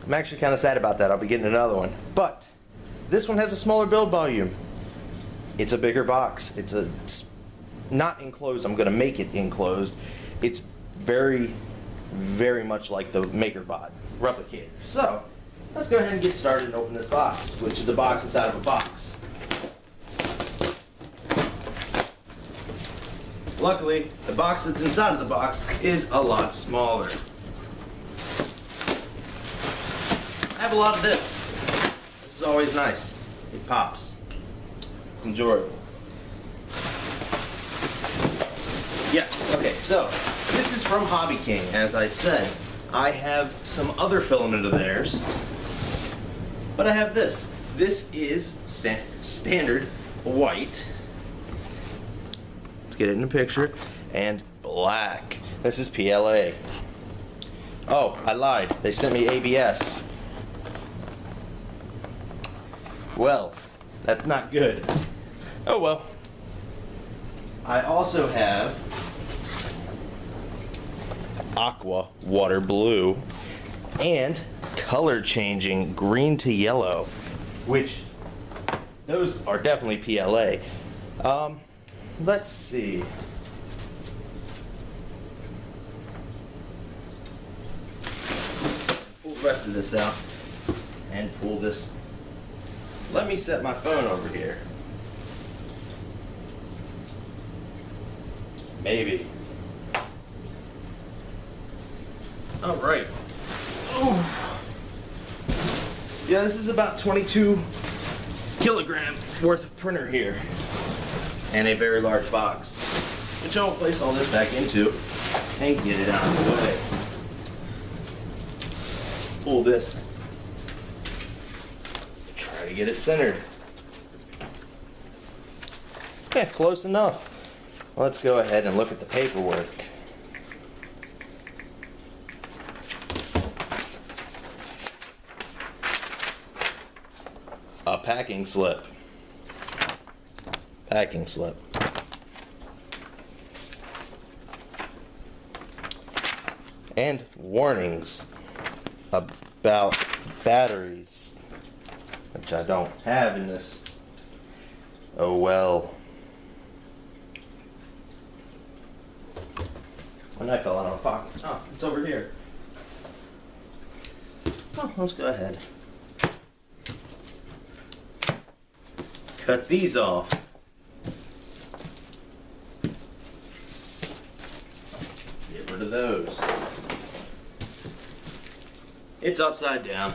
I'm actually kind of sad about that. I'll be getting another one. But this one has a smaller build volume. It's a bigger box. It's not enclosed. I'm going to make it enclosed. It's very, very much like the MakerBot replicator. So let's go ahead and get started and open this box, which is a box inside of a box. Luckily, the box that's inside of the box is a lot smaller. I have a lot of this. This is always nice. It pops. It's enjoyable. Yes, okay, so this is from Hobby King. As I said, I have some other filament of theirs, but I have this. This is standard white. Let's get it in the picture. And black. This is PLA. Oh, I lied. They sent me ABS. Well, that's not good. Oh well. I also have aqua water blue and color changing green to yellow, which those are definitely PLA. Let's see. Pull the rest of this out and pull this. Let me set my phone over here. Maybe. All right. Oh. Yeah, this is about 22 kilogram worth of printer here. And a very large box, which I'll place all this back into and get it out of the way. Pull this. Try to get it centered. Yeah, close enough. Let's go ahead and look at the paperwork. A packing slip. Packing slip. And warnings about batteries, which I don't have in this. Oh well. My knife fell out of my pocket. Oh, it's over here. Oh, let's go ahead. Cut these off. Get rid of those. It's upside down.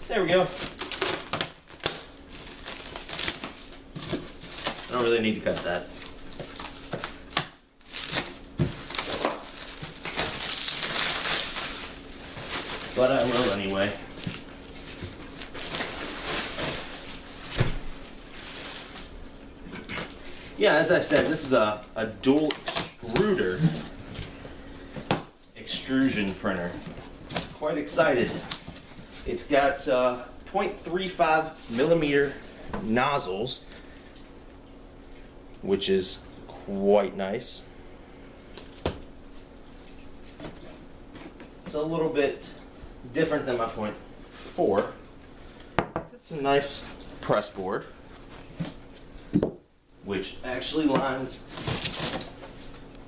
There we go. I don't really need to cut that. But I will anyway. Yeah, as I said, this is a dual extruder extrusion printer. Quite excited. It's got 0.35 millimeter nozzles, which is quite nice. It's a little bit different than my 0.4. It's a nice press board, which actually lines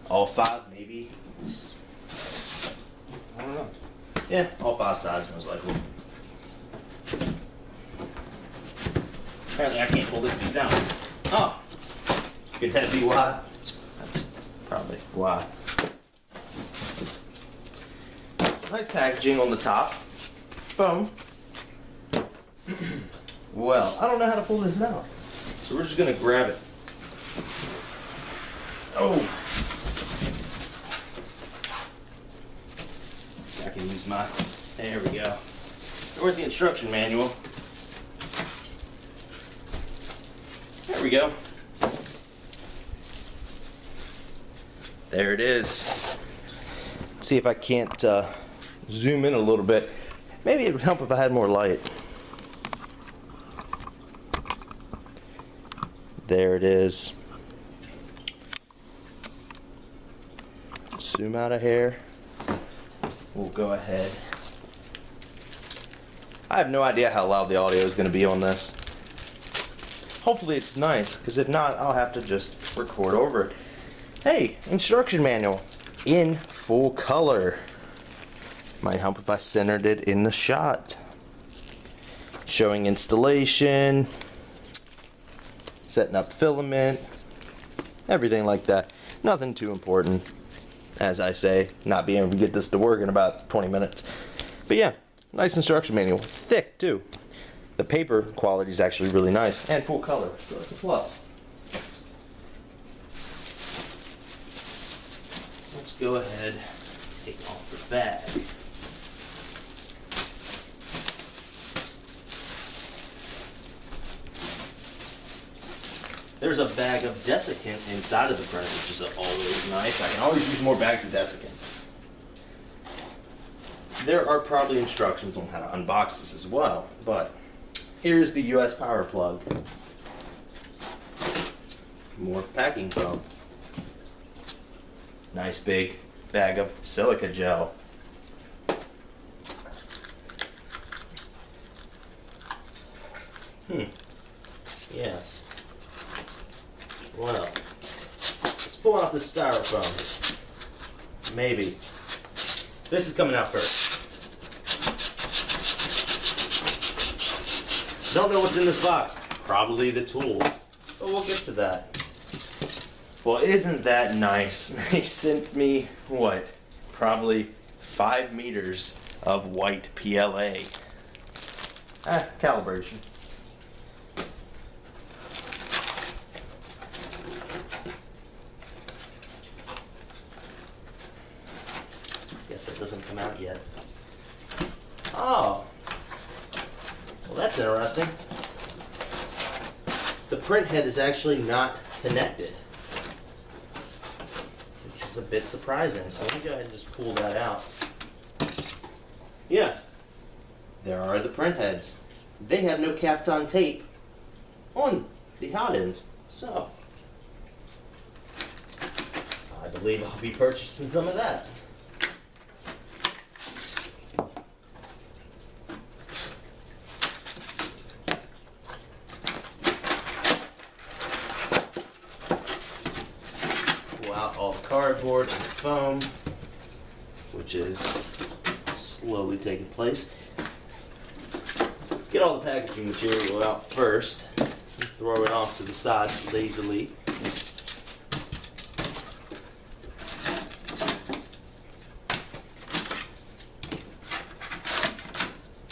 all 5, maybe. I don't know. Yeah, all 5 sides most likely. Apparently I can't pull this piece out. Oh, could that be why? That's probably why. Nice packaging on the top. Boom. Well, I don't know how to pull this out, so we're just gonna grab it. Oh. I can use my, there we go. Where's the instruction manual? There we go. There it is. Let's see if I can't zoom in a little bit. Maybe it would help if I had more light. There it is. Zoom out a hair. we'll go ahead. I have no idea how loud the audio is going to be on this. Hopefully it's nice, because if not, I'll have to just record over it. Hey, instruction manual in full color. Might help if I centered it in the shot. Showing installation, setting up filament, everything like that. Nothing too important, as I say, not being able to get this to work in about 20 minutes. But yeah, nice instruction manual, thick too. The paper quality is actually really nice, and full color, so that's a plus. Let's go ahead and take off the bag. There's a bag of desiccant inside of the print, which is always nice. I can always use more bags of desiccant. There are probably instructions on how to unbox this as well, but here's the US power plug. More packing foam. Nice big bag of silica gel. Yes. Well, let's pull out this styrofoam. Maybe. This is coming out first. Don't know what's in this box. Probably the tools. But we'll get to that. Well, isn't that nice? They sent me, what? Probably 5 meters of white PLA. Calibration. Guess it doesn't come out yet. Oh. Well, that's interesting. The print head is actually not connected, which is a bit surprising. So let me go ahead and just pull that out. Yeah, there are the print heads. They have no Kapton tape on the hot ends, so I believe I'll be purchasing some of that. All the cardboard and foam, which is slowly taking place. Get all the packaging material out first, throw it off to the side lazily.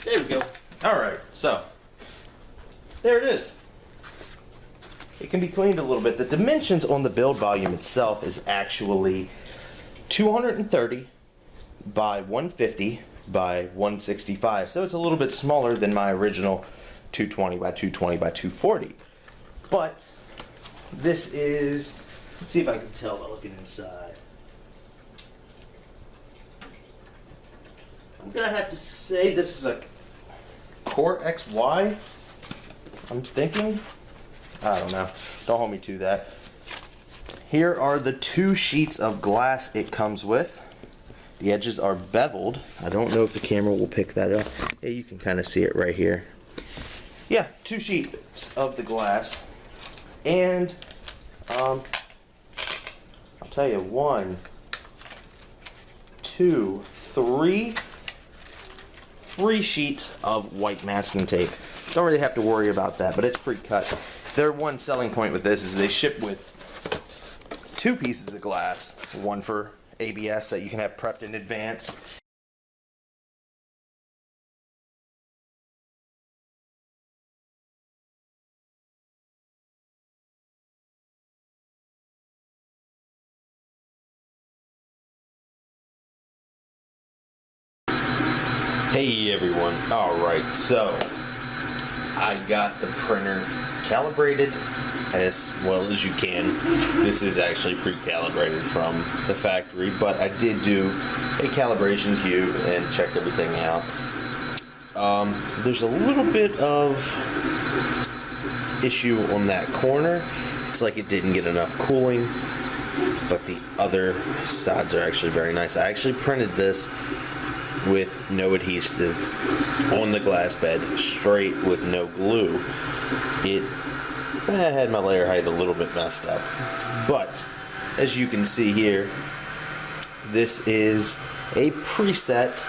There we go. Alright, so there it is. It can be cleaned a little bit. The dimensions on the build volume itself is actually 230 by 150 by 165. So it's a little bit smaller than my original 220 by 220 by 240. But this is, let's see if I can tell by looking inside. I'm gonna have to say this is a Core XY, I'm thinking. I don't know. Don't hold me to that. Here are the 2 sheets of glass it comes with. The edges are beveled. I don't know if the camera will pick that up. Yeah, you can kind of see it right here. Yeah, 2 sheets of the glass. And, I'll tell you, 1, 2, 3 sheets of white masking tape. Don't really have to worry about that, but it's pre-cut. Their one selling point with this is they ship with 2 pieces of glass, one for ABS that you can have prepped in advance. Hey everyone, alright, so I got the printer calibrated as well as you can. This is actually pre-calibrated from the factory, but I did do a calibration cube and checked everything out. There's a little bit of issue on that corner. It's like it didn't get enough cooling, but the other sides are actually very nice. I actually printed this with no adhesive on the glass bed, straight with no glue. I had my layer height a little bit messed up, but as you can see here, this is a preset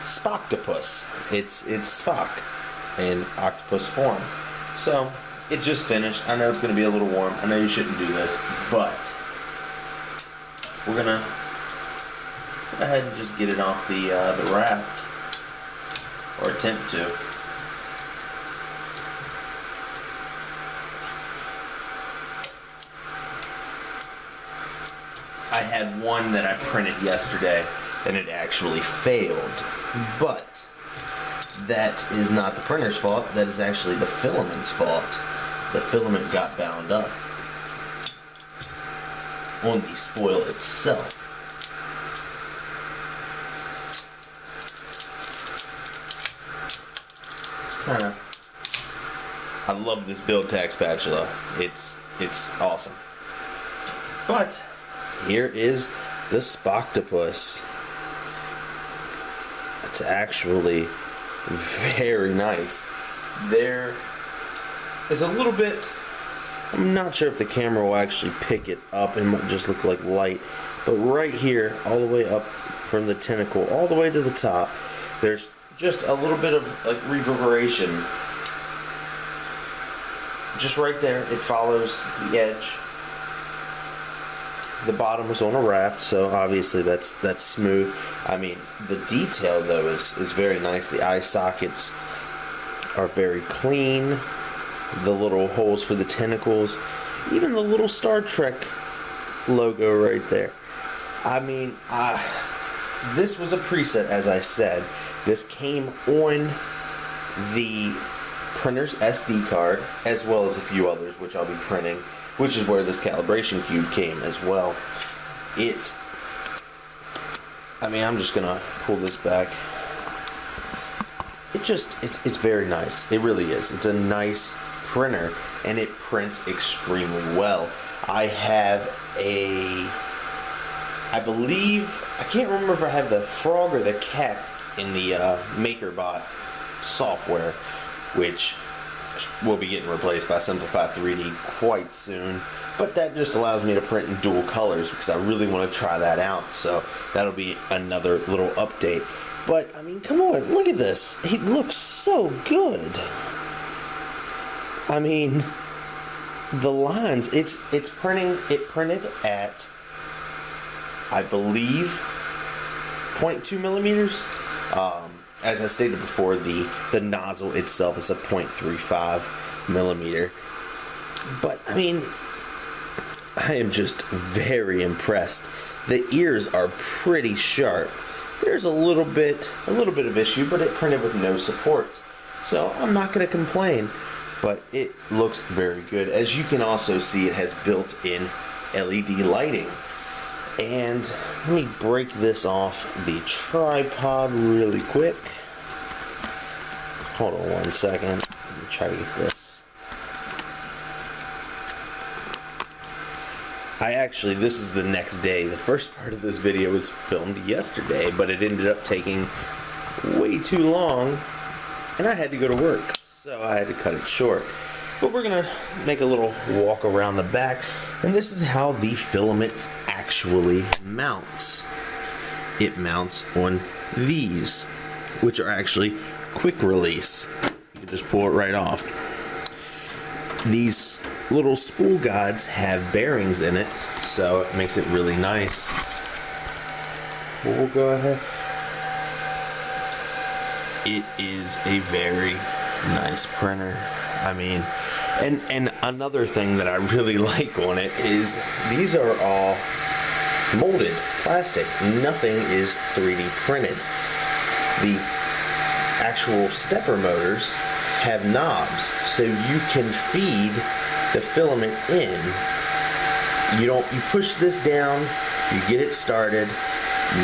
spock-topus. It's Spock in octopus form. So it just finished. I know it's going to be a little warm. I know you shouldn't do this, but we're gonna go ahead and just get it off the raft, or attempt to. I had one that I printed yesterday and it actually failed, but that is not the printer's fault. That is actually the filament's fault. The filament got bound up on the spoil itself. I love this build tack spatula. It's awesome. But here is the spock-topus. It's actually very nice. There is a little bit, I'm not sure if the camera will actually pick it up, it might just look like light, but right here, all the way up from the tentacle, all the way to the top, there's just a little bit of like reverberation. Just right there, it follows the edge. The bottom is on a raft, so obviously that's smooth. I mean, the detail though is very nice. The eye sockets are very clean. The little holes for the tentacles, even the little Star Trek logo right there. I mean, this was a preset, as I said. This came on the printer's SD card, as well as a few others, which I'll be printing, which is where this calibration cube came as well. I mean, I'm just gonna pull this back. It's very nice. It really is. It's a nice printer, and it prints extremely well. I have I believe, I can't remember if I have the frog or the cat in the MakerBot software, which will be getting replaced by Simplify 3D quite soon. But that just allows me to print in dual colors because I really want to try that out. So that'll be another little update. But I mean, come on, look at this. It looks so good. I mean, the lines, it printed at, I believe, 0.2 millimeters. As I stated before, the nozzle itself is a 0.35 millimeter. But I mean, I am just very impressed. The ears are pretty sharp. There's a little bit of issue, but it printed with no supports, so I'm not going to complain. But it looks very good. As you can also see, it has built-in LED lighting. And let me break this off the tripod really quick. Hold on one second. Let me try to get this. This is the next day. The first part of this video was filmed yesterday, but it ended up taking way too long, and I had to go to work, so I had to cut it short. But we're gonna make a little walk around the back, and this is how the filament actually mounts. It mounts on these, which are actually quick release. You can just pull it right off. These little spool guides have bearings in it, so it makes it really nice. We'll go ahead. It is a very nice printer. I mean, and another thing that I really like on it is these are all molded plastic. Nothing is 3D printed. The actual stepper motors have knobs, so you can feed the filament in. You push this down, you get it started,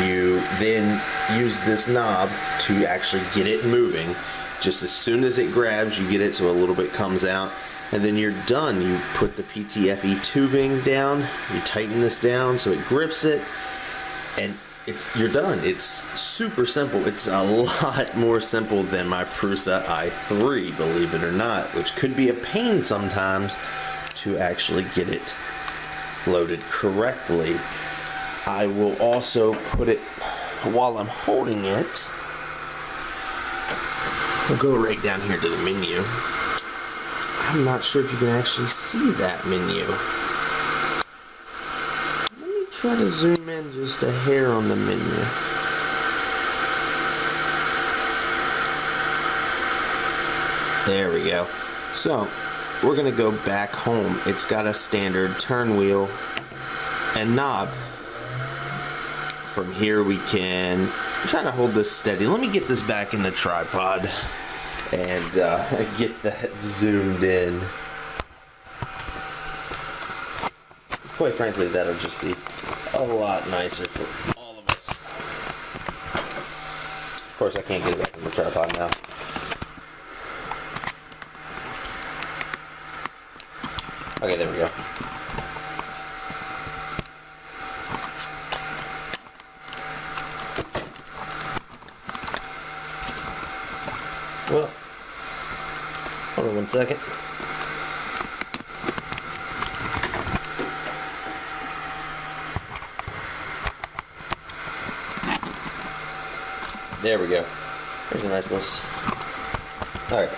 you then use this knob to actually get it moving. Just as soon as it grabs, you get it so a little bit comes out, and then you're done. You put the PTFE tubing down, you tighten this down so it grips it, and you're done. It's super simple. It's a lot more simple than my Prusa i3, believe it or not, which could be a pain sometimes to actually get it loaded correctly. I will also put it, while I'm holding it, I'll go right down here to the menu. I'm not sure if you can actually see that menu. Let me try to zoom in just a hair on the menu. There we go. So, we're going to go back home. It's got a standard turn wheel and knob. From here we can try to hold this steady. Let me get this back in the tripod and get that zoomed in. Quite frankly, that'll just be a lot nicer for all of us. Of course, I can't get it back in the tripod now. Okay, there we go. Well, hold on one second. There we go. There's a nice little... Alright.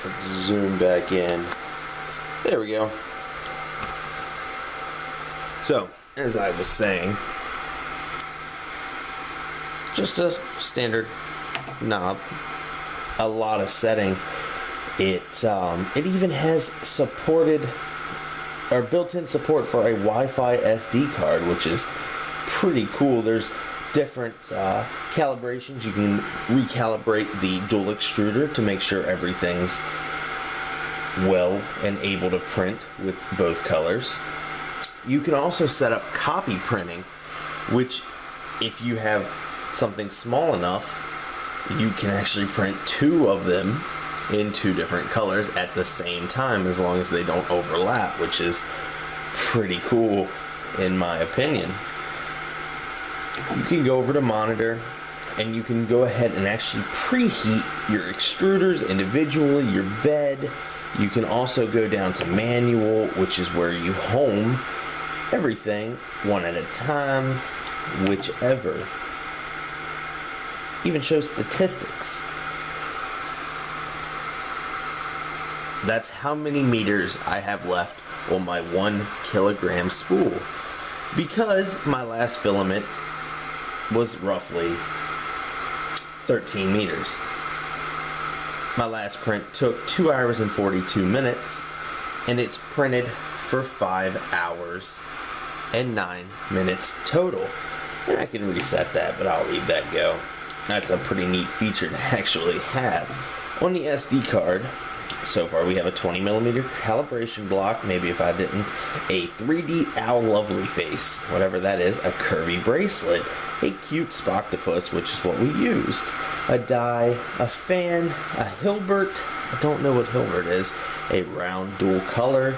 Let's zoom back in. There we go. So, as I was saying, just a standard knob, a lot of settings. It even has supported or built-in support for a Wi-Fi SD card, which is pretty cool. There's different calibrations. You can recalibrate the dual extruder to make sure everything's well and able to print with both colors. You can also set up copy printing, which if you have something small enough, you can actually print two of them in two different colors at the same time, as long as they don't overlap, which is pretty cool in my opinion. You can go over to monitor and you can go ahead and actually preheat your extruders individually, your bed. You can also go down to manual, which is where you home everything one at a time, whichever. Even shows statistics. That's how many meters I have left on my 1 kilogram spool, because my last filament was roughly 13 meters. My last print took 2 hours and 42 minutes, and it's printed for 5 hours and 9 minutes total. And I can reset that, but I'll leave that go. That's a pretty neat feature to actually have. On the SD card, so far we have a 20mm calibration block, maybe if I didn't, a 3D Owl Lovely Face, whatever that is, a curvy bracelet, a cute spock-topus, which is what we used, a die, a fan, a Hilbert, I don't know what Hilbert is, a round dual color,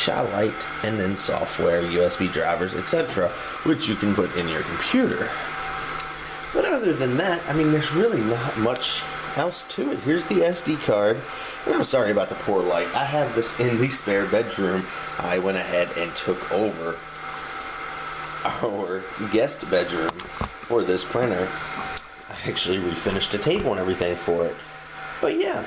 light, and then software, USB drivers, etc., which you can put in your computer. But other than that, I mean, there's really not much else to it. Here's the SD card, and I'm sorry about the poor light. I have this in the spare bedroom. I went ahead and took over our guest bedroom for this printer. I actually refinished the table and everything for it. But yeah,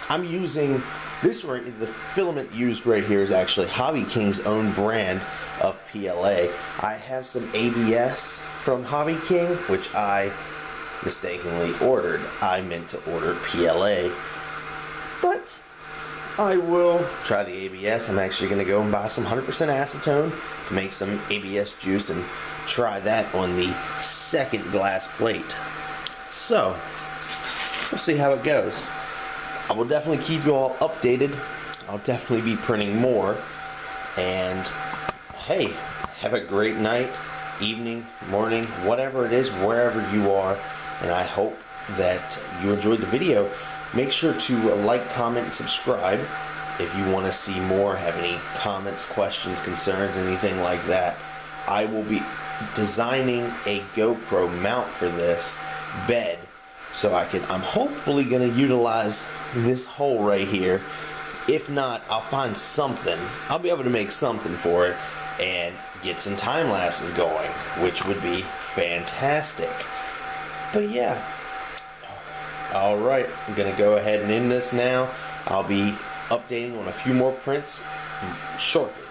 I'm using this the filament used right here is actually Hobby King's own brand of PLA. I have some ABS from Hobby King, which I mistakenly ordered. I meant to order PLA, but I will try the ABS. I'm actually going to go and buy some 100% acetone to make some ABS juice and try that on the second glass plate. So, we'll see how it goes. I will definitely keep you all updated. I'll definitely be printing more. And hey, have a great night, evening, morning, whatever it is, wherever you are. And I hope that you enjoyed the video. Make sure to like, comment, and subscribe if you want to see more, have any comments, questions, concerns, anything like that. I will be designing a GoPro mount for this bed, so I'm hopefully going to utilize this hole right here. If not, I'll find something. I'll be able to make something for it and get some time lapses going, which would be fantastic. But yeah, all right, I'm gonna go ahead and end this now. I'll be updating on a few more prints shortly.